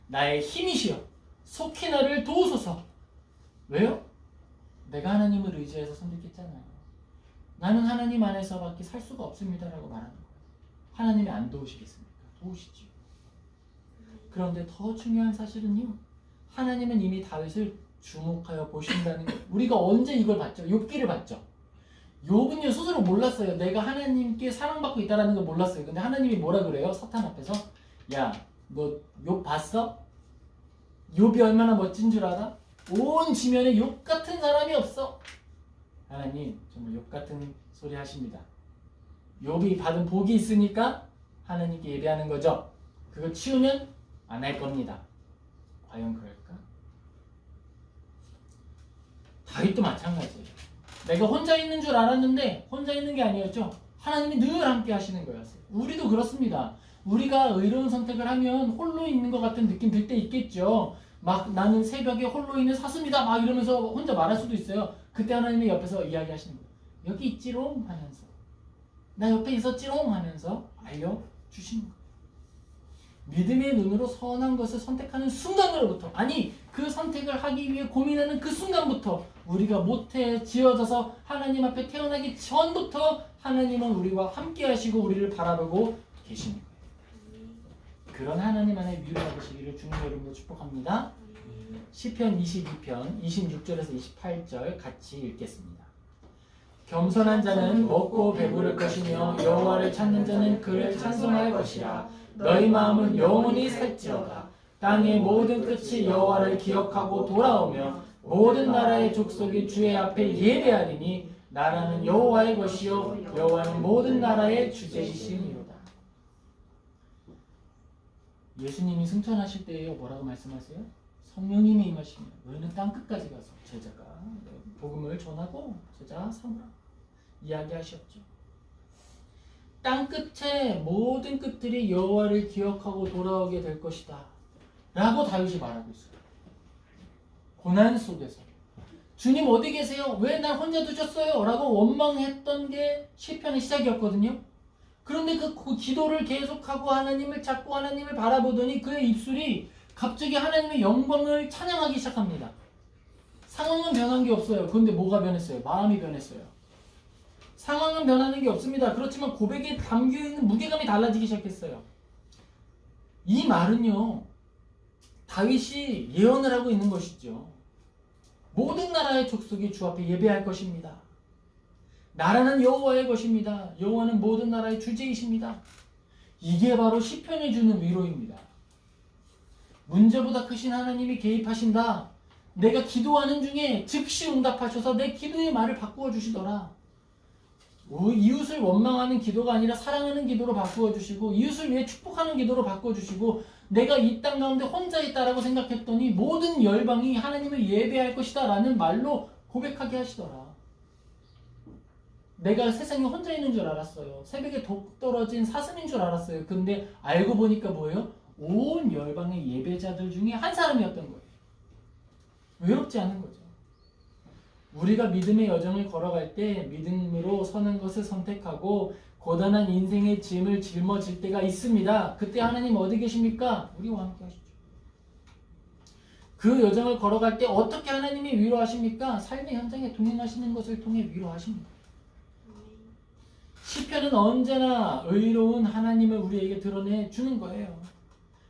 나의 힘이시여 속히 나를 도우소서. 왜요? 내가 하나님을 의지해서 선택했잖아요. 나는 하나님 안에서밖에 살 수가 없습니다라고 말하는 거예요. 하나님이 안 도우시겠습니까? 도우시죠. 그런데 더 중요한 사실은요, 하나님은 이미 다윗을 주목하여 보신다는 거예요. 우리가 언제 이걸 봤죠? 욥기를 봤죠. 욥은요, 스스로 몰랐어요. 내가 하나님께 사랑받고 있다는 걸 몰랐어요. 근데 하나님이 뭐라 그래요? 사탄 앞에서, 야, 너 욥 봤어? 욥이 얼마나 멋진 줄 알아? 온 지면에 욥 같은 사람이 없어. 하나님 정말 욥 같은 소리 하십니다. 욥이 받은 복이 있으니까 하나님께 예배하는 거죠. 그거 치우면 안 할 겁니다. 과연 그럴까? 다윗도 마찬가지예요. 내가 혼자 있는 줄 알았는데 혼자 있는 게 아니었죠. 하나님이 늘 함께 하시는 거였어요. 우리도 그렇습니다. 우리가 의로운 선택을 하면 홀로 있는 것 같은 느낌 들 때 있겠죠. 막 나는 새벽에 홀로 있는 사슴이다 막 이러면서 혼자 말할 수도 있어요. 그때 하나님이 옆에서 이야기하시는 거예요. 여기 있지롱 하면서, 나 옆에 있었지롱 하면서 알려주시는 거예요. 믿음의 눈으로 선한 것을 선택하는 순간으로부터, 아니 그 선택을 하기 위해 고민하는 그 순간부터 우리가 모태 지어져서 하나님 앞에 태어나기 전부터 하나님은 우리와 함께 하시고 우리를 바라보고 계시는 거예요. 그런 하나님 안에 위로 받으시기를 주님의 이름으로 축복합니다. 시편 22편 26절에서 28절 같이 읽겠습니다. 겸손한 자는 먹고 배부를 것이며 여호와를 찾는 자는 그를 찬송할 것이라. 너희 마음은 영원히 살지어다. 땅의 모든 끝이 여호와를 기억하고 돌아오며 모든 나라의 족속이 주의 앞에 예배하리니 나라는 여호와의 것이요 여호와는 모든 나라의 주제이시니로다. 예수님이 승천하실 때에 뭐라고 말씀하세요? 성령님이 임하시면 너희는 땅 끝까지 가서 제자가 복음을 전하고 제자 삼으라 이야기하셨죠. 땅 끝에 모든 끝들이 여호와를 기억하고 돌아오게 될 것이다 라고 다윗이 말하고 있어요. 고난 속에서 주님 어디 계세요? 왜 날 혼자 두셨어요? 라고 원망했던 게 시편의 시작이었거든요. 그런데 그 기도를 계속하고 하나님을 찾고 하나님을 바라보더니 그의 입술이 갑자기 하나님의 영광을 찬양하기 시작합니다. 상황은 변한 게 없어요. 그런데 뭐가 변했어요? 마음이 변했어요. 상황은 변하는 게 없습니다. 그렇지만 고백에 담겨있는 무게감이 달라지기 시작했어요. 이 말은요, 다윗이 예언을 하고 있는 것이죠. 모든 나라의 족속이 주 앞에 예배할 것입니다. 나라는 여호와의 것입니다. 여호와는 모든 나라의 주제이십니다. 이게 바로 시편이 주는 위로입니다. 문제보다 크신 하나님이 개입하신다. 내가 기도하는 중에 즉시 응답하셔서 내 기도의 말을 바꾸어 주시더라. 이웃을 원망하는 기도가 아니라 사랑하는 기도로 바꾸어 주시고 이웃을 위해 축복하는 기도로 바꾸어 주시고 내가 이 땅 가운데 혼자 있다라고 생각했더니 모든 열방이 하나님을 예배할 것이다 라는 말로 고백하게 하시더라. 내가 세상에 혼자 있는 줄 알았어요. 새벽에 독 떨어진 사슴인 줄 알았어요. 근데 알고 보니까 뭐예요? 온 열방의 예배자들 중에 한 사람이었던 거예요. 외롭지 않은 거죠. 우리가 믿음의 여정을 걸어갈 때 믿음으로 서는 것을 선택하고 고단한 인생의 짐을 짊어질 때가 있습니다. 그때 하나님 어디 계십니까? 우리와 함께 하시죠. 그 여정을 걸어갈 때 어떻게 하나님이 위로하십니까? 삶의 현장에 동행하시는 것을 통해 위로하십니다. 시편은 언제나 의로운 하나님을 우리에게 드러내 주는 거예요.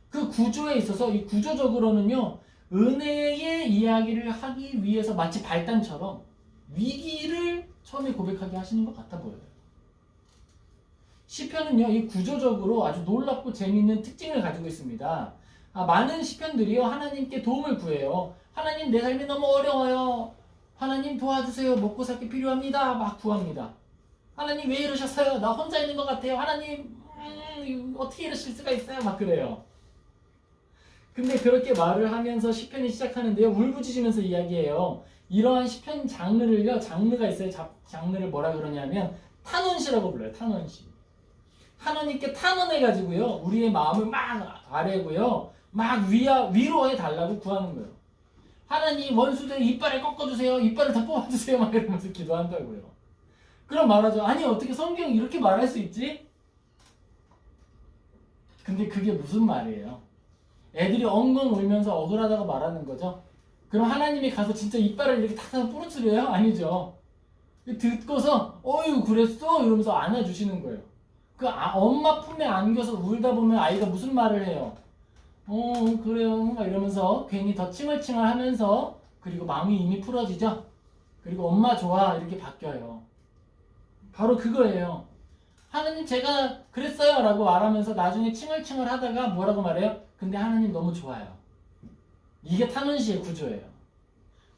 그 구조에 있어서 이 구조적으로는요, 은혜의 이야기를 하기 위해서 마치 발단처럼 위기를 처음에 고백하게 하시는 것 같아 보여요. 시편은요, 이 구조적으로 아주 놀랍고 재미있는 특징을 가지고 있습니다. 많은 시편들이요, 하나님께 도움을 구해요. 하나님, 내 삶이 너무 어려워요. 하나님 도와주세요. 먹고 살게 필요합니다. 막 구합니다. 하나님 왜 이러셨어요? 나 혼자 있는 것 같아요. 하나님 어떻게 이러실 수가 있어요? 막 그래요. 근데 그렇게 말을 하면서 시편이 시작하는데요, 울부짖으면서 이야기해요. 이러한 시편 장르를요, 장르가 있어요. 장르를 뭐라 그러냐면 탄원시라고 불러요. 탄원시. 하나님께 탄원해가지고요, 우리의 마음을 막 아뢰고요, 막 위로해 달라고 구하는 거예요. 하나님, 원수들 이빨을 꺾어주세요. 이빨을 다 뽑아주세요. 막 이러면서 기도한다고요. 그럼 말하죠. 아니, 어떻게 성경이 이렇게 말할 수 있지? 근데 그게 무슨 말이에요? 애들이 엉엉 울면서 억울하다고 말하는 거죠. 그럼 하나님이 가서 진짜 이빨을 이렇게 탁탁 부러뜨려요? 아니죠. 듣고서 어휴 그랬어? 이러면서 안아주시는 거예요. 그 엄마 품에 안겨서 울다 보면 아이가 무슨 말을 해요? 그래요 막 이러면서 괜히 더 칭얼칭얼 하면서, 그리고 마음이 이미 풀어지죠. 그리고 엄마 좋아 이렇게 바뀌어요. 바로 그거예요. 하나님 제가 그랬어요 라고 말하면서 나중에 칭얼칭얼 하다가 뭐라고 말해요? 근데 하나님 너무 좋아요. 이게 탄원시의 구조예요.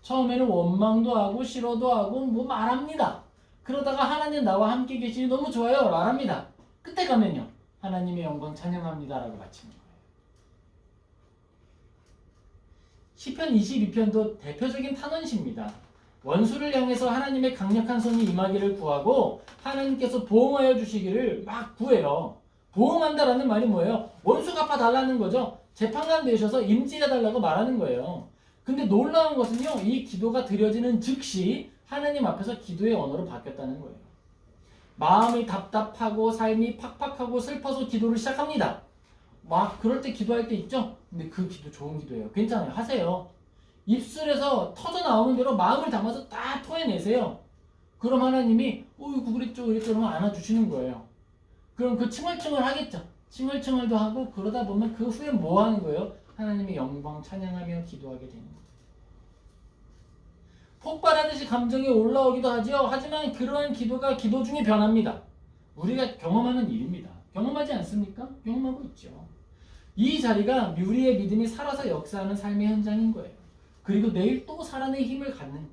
처음에는 원망도 하고 싫어도 하고 뭐 말합니다. 그러다가 하나님 나와 함께 계시니 너무 좋아요 말합니다. 끝에 가면요, 하나님의 영광 찬양합니다 라고 마치는 거예요. 시편 22편도 대표적인 탄원시입니다. 원수를 향해서 하나님의 강력한 손이 임하기를 구하고 하나님께서 보응하여 주시기를 막 구해요. 보응한다라는 말이 뭐예요? 원수 갚아달라는 거죠. 재판관 되셔서 임지해달라고 말하는 거예요. 근데 놀라운 것은요, 이 기도가 드려지는 즉시 하나님 앞에서 기도의 언어로 바뀌었다는 거예요. 마음이 답답하고 삶이 팍팍하고 슬퍼서 기도를 시작합니다. 막 그럴 때 기도할 때 있죠? 근데 그 기도 좋은 기도예요. 괜찮아요. 하세요. 입술에서 터져 나오는 대로 마음을 담아서 다 토해내세요. 그럼 하나님이 어이구 그랬죠 그러면 안아주시는 거예요. 그럼 그 칭얼칭얼 하겠죠. 칭얼칭얼도 하고 그러다 보면 그 후에 뭐 하는 거예요? 하나님의 영광 찬양하며 기도하게 되는 거예요. 폭발하듯이 감정이 올라오기도 하죠. 하지만 그러한 기도가 기도 중에 변합니다. 우리가 경험하는 일입니다. 경험하지 않습니까? 경험하고 있죠. 이 자리가 우리의 믿음이 살아서 역사하는 삶의 현장인 거예요. 그리고 내일 또 살아낼 힘을 갖는 거예요.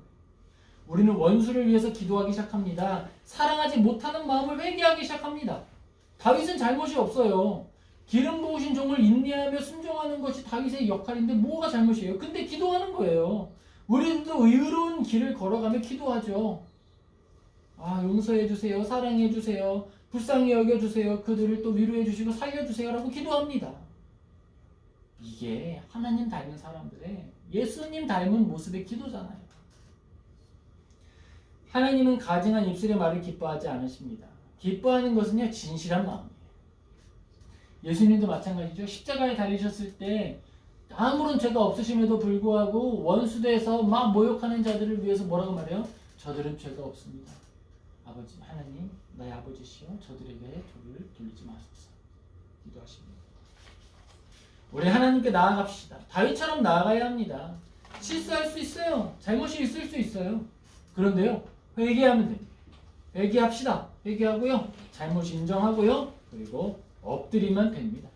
우리는 원수를 위해서 기도하기 시작합니다. 사랑하지 못하는 마음을 회개하기 시작합니다. 다윗은 잘못이 없어요. 기름 부으신 종을 인내하며 순종하는 것이 다윗의 역할인데 뭐가 잘못이에요? 근데 기도하는 거예요. 우리도 의로운 길을 걸어가며 기도하죠. 용서해 주세요. 사랑해 주세요. 불쌍히 여겨 주세요. 그들을 또 위로해 주시고 살려 주세요라고 기도합니다. 이게 하나님 닮은 사람들의 예수님 닮은 모습의 기도잖아요. 하나님은 가증한 입술의 말을 기뻐하지 않으십니다. 기뻐하는 것은요, 진실한 마음이에요. 예수님도 마찬가지죠. 십자가에 달리셨을 때 아무런 죄가 없으심에도 불구하고 원수대에서 막 모욕하는 자들을 위해서 뭐라고 말해요? 저들은 죄가 없습니다. 아버지 하나님, 나의 아버지시여 저들에게 돌을 돌리지 마소서. 기도하십니다. 우리 하나님께 나아갑시다. 다윗처럼 나아가야 합니다. 실수할 수 있어요. 잘못이 있을 수 있어요. 그런데요, 회개하면 됩니다. 회개합시다. 회개하고요, 잘못 인정하고요, 그리고 엎드리면 됩니다.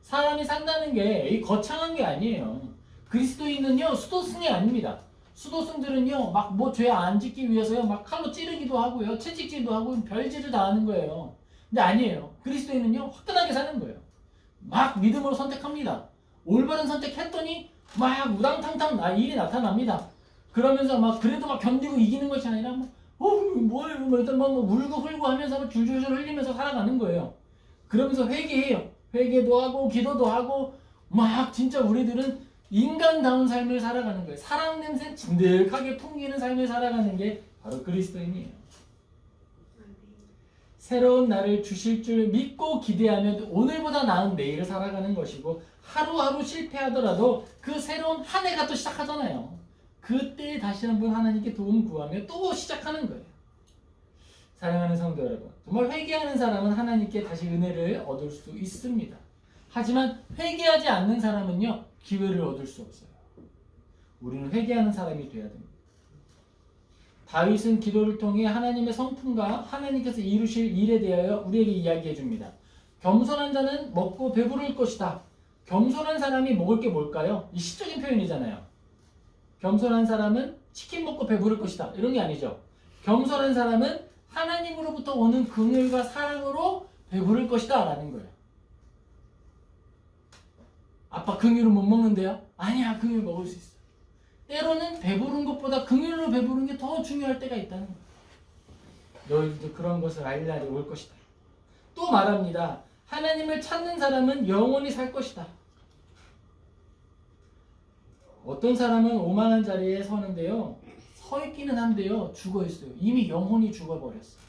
사람이 산다는 게 거창한 게 아니에요. 그리스도인은요, 수도승이 아닙니다. 수도승들은요, 막 뭐 죄 안 짓기 위해서요, 막 칼로 찌르기도 하고요, 채찍질도 하고 별짓을 다 하는 거예요. 근데 아니에요. 그리스도인은요, 화끈하게 사는 거예요. 막 믿음으로 선택합니다. 올바른 선택했더니 막 우당탕탕 일이 나타납니다. 그러면서 막 그래도 막 견디고 이기는 것이 아니라 뭐 일단 막 울고 흘고 하면서 막 줄줄줄 흘리면서 살아가는 거예요. 그러면서 회개해요. 회개도 하고 기도도 하고 막 진짜 우리들은 인간다운 삶을 살아가는 거예요. 사랑 냄새 진득하게 풍기는 삶을 살아가는 게 바로 그리스도인이에요. 새로운 날을 주실 줄 믿고 기대하며 오늘보다 나은 내일을 살아가는 것이고, 하루하루 실패하더라도 그 새로운 한 해가 또 시작하잖아요. 그때 다시 한번 하나님께 도움 구하며 또 시작하는 거예요. 사랑하는 성도 여러분, 정말 회개하는 사람은 하나님께 다시 은혜를 얻을 수 있습니다. 하지만 회개하지 않는 사람은요, 기회를 얻을 수 없어요. 우리는 회개하는 사람이 되어야 됩니다. 다윗은 기도를 통해 하나님의 성품과 하나님께서 이루실 일에 대하여 우리에게 이야기해 줍니다. 겸손한 자는 먹고 배부를 것이다. 겸손한 사람이 먹을 게 뭘까요? 이 시적인 표현이잖아요. 겸손한 사람은 치킨 먹고 배부를 것이다, 이런 게 아니죠. 겸손한 사람은 하나님으로부터 오는 긍휼과 사랑으로 배부를 것이다 라는 거예요. 아빠 긍휼을 못 먹는데요? 아니야, 긍휼 먹을 수 있어. 때로는 배부른 것보다 긍휼로 배부른 게 더 중요할 때가 있다는 거예요. 너희들도 그런 것을 알 날이 올 것이다. 또 말합니다. 하나님을 찾는 사람은 영원히 살 것이다. 어떤 사람은 오만한 자리에 서는데요, 서 있기는 한데요, 죽어 있어요. 이미 영혼이 죽어버렸어요.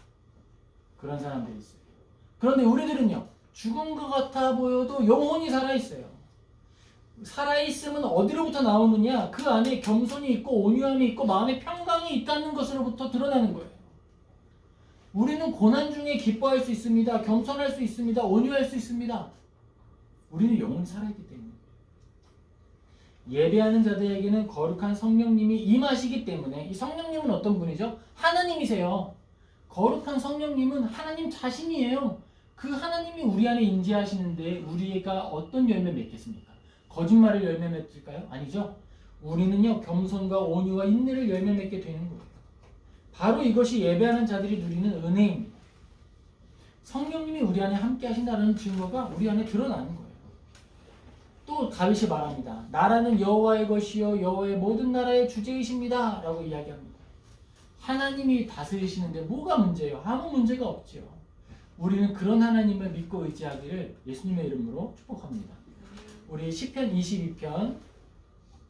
그런 사람들이 있어요. 그런데 우리들은요, 죽은 것 같아 보여도 영혼이 살아있어요. 살아있음은 어디로부터 나오느냐? 그 안에 겸손이 있고 온유함이 있고 마음의 평강이 있다는 것으로부터 드러나는 거예요. 우리는 고난 중에 기뻐할 수 있습니다. 겸손할 수 있습니다. 온유할 수 있습니다. 우리는 영혼이 살아있기 때문에. 예배하는 자들에게는 거룩한 성령님이 임하시기 때문에, 이 성령님은 어떤 분이죠? 하나님이세요. 거룩한 성령님은 하나님 자신이에요. 그 하나님이 우리 안에 임재하시는데 우리가 어떤 열매 맺겠습니까? 거짓말을 열매 맺을까요? 아니죠. 우리는요, 겸손과 온유와 인내를 열매 맺게 되는 거예요. 바로 이것이 예배하는 자들이 누리는 은혜입니다. 성령님이 우리 안에 함께 하신다는 증거가 우리 안에 드러나는 거예요. 또 다윗이 말합니다. 나라는 여호와의 것이요 여호와의 모든 나라의 주제이십니다 라고 이야기합니다. 하나님이 다스리시는데 뭐가 문제예요? 아무 문제가 없죠. 우리는 그런 하나님을 믿고 의지하기를 예수님의 이름으로 축복합니다. 우리 시편 22편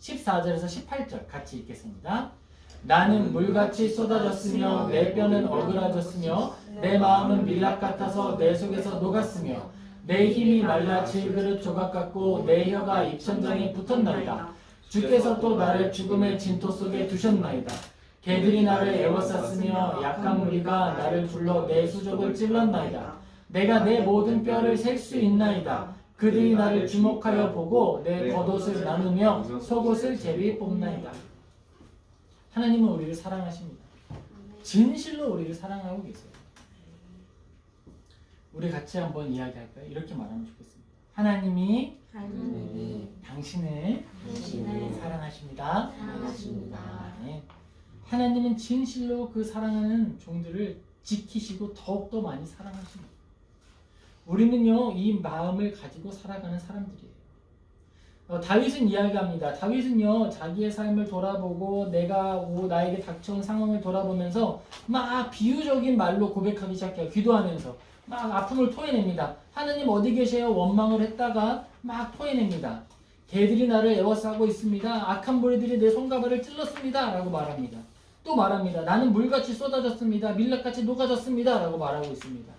14절에서 18절 같이 읽겠습니다. 나는 물같이 쏟아졌으며 내 뼈는 어그라졌으며 내 마음은 밀랍 같아서 내 속에서 녹았으며 내 힘이 말라 질그릇 조각 같고 내 혀가 입천장에 붙었나이다. 주께서 또 나를 죽음의 진토 속에 두셨나이다. 개들이 나를 애워쌌으며 약한 무리가 나를 불러 내 수족을 찔렀나이다. 내가 내 모든 뼈를 셀 수 있나이다. 그들이 나를 주목하여 보고 내 겉옷을 나누며 속옷을 제비 뽑나이다. 하나님은 우리를 사랑하십니다. 진실로 우리를 사랑하고 계세요. 우리 같이 한번 이야기할까요? 이렇게 말하면 좋겠습니다. 하나님이 당신을 사랑하십니다. 네. 하나님은 진실로 그 사랑하는 종들을 지키시고 더욱더 많이 사랑하십니다. 우리는요, 이 마음을 가지고 살아가는 사람들이에요. 다윗은 이야기합니다. 다윗은요, 자기의 삶을 돌아보고 나에게 닥쳐온 상황을 돌아보면서 막 비유적인 말로 고백하기 시작해요. 기도하면서 막 아픔을 토해냅니다. 하나님 어디 계세요? 원망을 했다가 막 토해냅니다. 개들이 나를 애워싸고 있습니다. 악한 무리들이 내 손가발을 찔렀습니다 라고 말합니다. 또 말합니다. 나는 물같이 쏟아졌습니다. 밀랍같이 녹아졌습니다 라고 말하고 있습니다.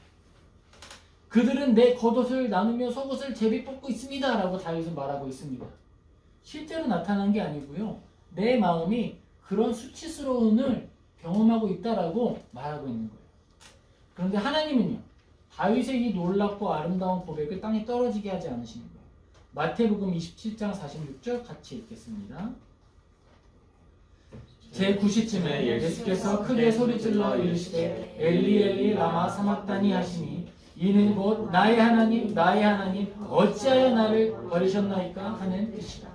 그들은 내 겉옷을 나누며 속옷을 제비 뽑고 있습니다 라고 다윗은 말하고 있습니다. 실제로 나타난 게 아니고요, 내 마음이 그런 수치스러움을 경험하고 있다라고 말하고 있는 거예요. 그런데 하나님은요, 다윗의 이 놀랍고 아름다운 고백을 땅에 떨어지게 하지 않으시는 거예요. 마태복음 27장 46절 같이 읽겠습니다. 제9시쯤에 예수께서 크게 소리질러 이르시되 엘리 엘리 라마 사막다니 하시니 이는 곧 나의 하나님 나의 하나님 어찌하여 나를 버리셨나이까 하는 뜻이다.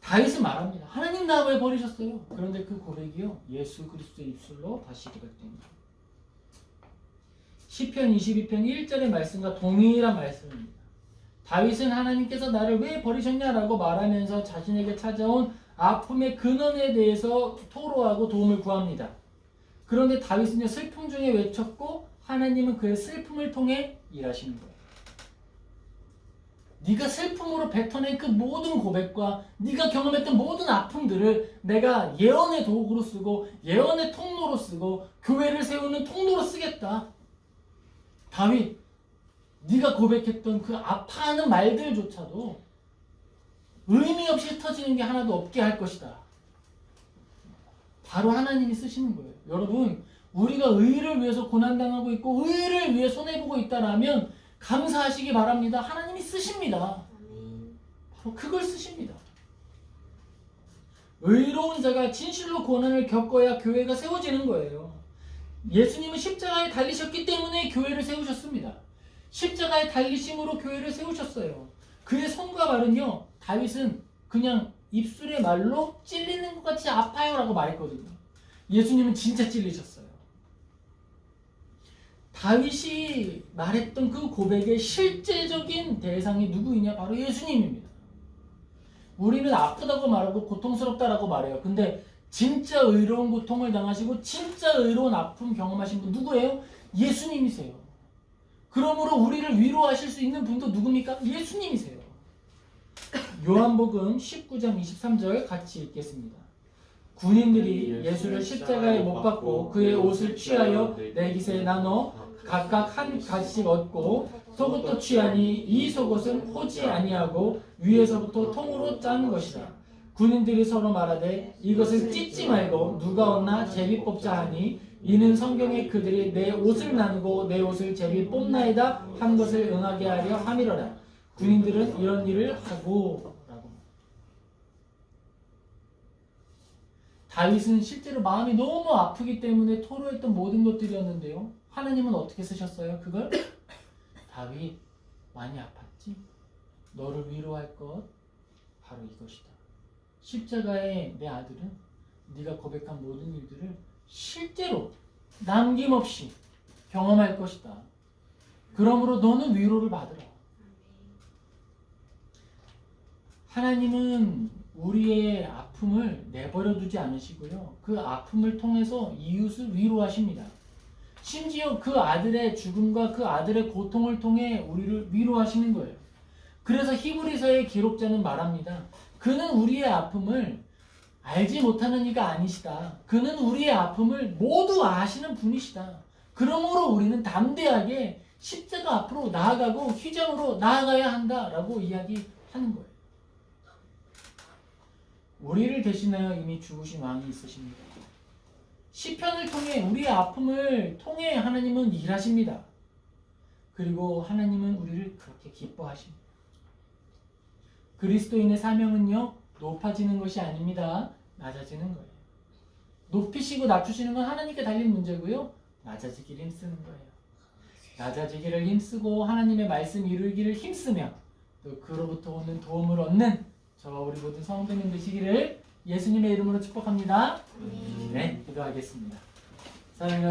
다윗은 말합니다. 하나님 나 왜 버리셨어요? 그런데 그 고백이요, 예수 그리스도의 입술로 다시 고백됩니다. 시편 22편 1절의 말씀과 동일한 말씀입니다. 다윗은 하나님께서 나를 왜 버리셨냐라고 말하면서 자신에게 찾아온 아픔의 근원에 대해서 토로하고 도움을 구합니다. 그런데 다윗은요, 슬픔 중에 외쳤고 하나님은 그의 슬픔을 통해 일하시는 거예요. 네가 슬픔으로 뱉어낸 그 모든 고백과 네가 경험했던 모든 아픔들을 내가 예언의 도구로 쓰고 예언의 통로로 쓰고 교회를 세우는 통로로 쓰겠다. 다윗, 네가 고백했던 그 아파하는 말들조차도 의미 없이 흩어지는 게 하나도 없게 할 것이다. 바로 하나님이 쓰시는 거예요. 여러분, 우리가 의를 위해서 고난당하고 있고 의를 위해 손해보고 있다라면 감사하시기 바랍니다. 하나님이 쓰십니다. 바로 그걸 쓰십니다. 의로운 자가 진실로 고난을 겪어야 교회가 세워지는 거예요. 예수님은 십자가에 달리셨기 때문에 교회를 세우셨습니다. 십자가에 달리심으로 교회를 세우셨어요. 그의 손과 발은요, 다윗은 그냥 입술의 말로 찔리는 것 같이 아파요 라고 말했거든요. 예수님은 진짜 찔리셨어요. 다윗이 말했던 그 고백의 실제적인 대상이 누구이냐? 바로 예수님입니다. 우리는 아프다고 말하고 고통스럽다라고 말해요. 근데 진짜 의로운 고통을 당하시고 진짜 의로운 아픔 경험하신 분 누구예요? 예수님이세요. 그러므로 우리를 위로하실 수 있는 분도 누굽니까? 예수님이세요. 요한복음 19장 23절 같이 읽겠습니다. 군인들이 예수를 십자가에 못 박고 그의 옷을 취하여 네 깃에 나눠 각각 한 가지씩 얻고 속옷도 취하니 이 속옷은 호지 아니하고 위에서부터 통으로 짠 것이다. 군인들이 서로 말하되 이것을 찢지 말고 누가 얻나 제비 뽑자 하니 이는 성경에 그들이 내 옷을 나누고 내 옷을 제비 뽑나이다 한 것을 응하게 하려 함이로라. 군인들은 이런 일을 하고 라고. 다윗은 실제로 마음이 너무 아프기 때문에 토로했던 모든 것들이었는데요, 하나님은 어떻게 쓰셨어요? 그걸? 다윗, 많이 아팠지? 너를 위로할 것 바로 이것이다. 십자가의 내 아들은 네가 고백한 모든 일들을 실제로 남김없이 경험할 것이다. 그러므로 너는 위로를 받으라. 하나님은 우리의 아픔을 내버려 두지 않으시고요, 그 아픔을 통해서 이웃을 위로하십니다. 심지어 그 아들의 죽음과 그 아들의 고통을 통해 우리를 위로하시는 거예요. 그래서 히브리서의 기록자는 말합니다. 그는 우리의 아픔을 알지 못하는 이가 아니시다. 그는 우리의 아픔을 모두 아시는 분이시다. 그러므로 우리는 담대하게 십자가 앞으로 나아가고 휘장으로 나아가야 한다라고 이야기하는 거예요. 우리를 대신하여 이미 죽으신 왕이 있으십니다. 시편을 통해 우리의 아픔을 통해 하나님은 일하십니다. 그리고 하나님은 우리를 그렇게 기뻐하십니다. 그리스도인의 사명은요, 높아지는 것이 아닙니다. 낮아지는 거예요. 높이시고 낮추시는 건 하나님께 달린 문제고요, 낮아지기를 힘쓰는 거예요. 낮아지기를 힘쓰고 하나님의 말씀 이루기를 힘쓰며 또 그로부터 오는 도움을 얻는 저와 우리 모든 성도님 되시기를 예수님의 이름으로 축복합니다. 네, 기도하겠습니다. 사랑하는